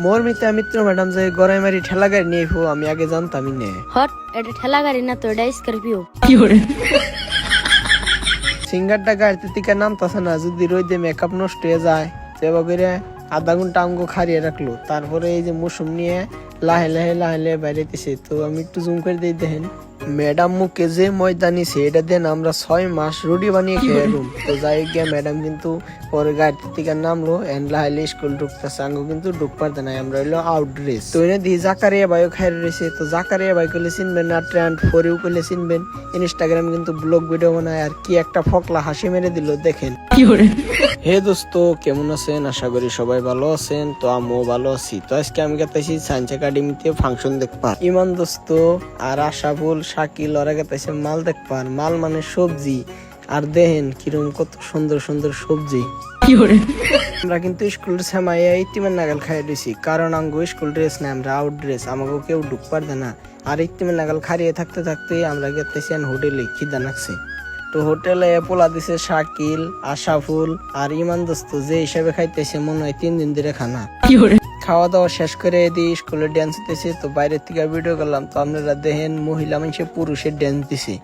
মোর মিত্র madam যে গড়াই মারি ঠেলা গাড়ি নিয়ে আমি আগে জানতামই নে। হট, এটা ঠেলা গাড়ি না তো, এটা স্করপিও। সিঙ্গারটা গাড়িতে থেকে নামতাছে না, যদি রোদে মেকআপ নষ্ট হয়ে যায় সেবা করে আধা ঘন্টা আঙ্গ খারিয়ে রাখলো, তারপরে এই যে মৌসুম নিয়ে লাহে লাহে বাইরেতেছে। তো আমি একটু জুম করে দিই, দেখেন ম্যাডাম মুখে যে ময়দা নিছে এটা দেন আমরা 6 মাস রুটি বানিয়ে খেয়ে রুম। তো যাই গিয়ে ম্যাডাম কিন্তু পরে গাড়ি থেকে নামলো, এন্ড লাহাইলে স্কুল ঢুকতেছে, আঙ্গ কিন্তু ঢুক পারতে নাই, আমরা হইলো আউট ড্রেস। তো এনে দিয়ে জাকারিয়া ভাইও খাই রয়েছে। তো জাকারিয়া ভাই করলে চিনবেন না, ট্রেন্ড ফরিও করলে চিনবেন, ইনস্টাগ্রাম কিন্তু ব্লগ ভিডিও বানায়, আর কি একটা ফকলা হাসি মেরে দিল দেখেন। হে দোস্ত, কেমন আছেন? আশা করি সবাই ভালো আছেন। তো আমিও ভালো আছি। তো আজকে আমি গেতেছি সায়েন্স একাডেমিতে ফাংশন দেখবার। ইমান দোস্ত আর আশাফুল শাকিল ওরা গেতেছে মাল দেখবার। মাল মানে সবজি, আর দেখেন কিরকম কত সুন্দর সুন্দর সবজি। আমরা কিন্তু স্কুল সামাইয়া ইতিমের নাগাল খাই দিছি, কারণ আঙ্গো স্কুল ড্রেস না, আমরা আউট ড্রেস, আমাকে কেউ ঢুক পারবে না। আর ইতিমের নাগাল খারিয়ে থাকতে থাকতে আমরা গেতেছি হোটেলে, খিদা লাগছে। তো হোটেলে পোলা দিছে শাকিল, আশাফুল আর ইমান দোস্ত, যে হিসাবে খাইতেছে মনে হয় 3 দিন ধরে খানা। খাওয়া দাওয়া শেষ করে এদিকে স্কুলে ড্যান্স হইতেছে। তো বাইরের থেকে ভিডিও করলাম। তো আপনারা দেখেন মহিলা মানুষে পুরুষের ড্যান্স দিছে।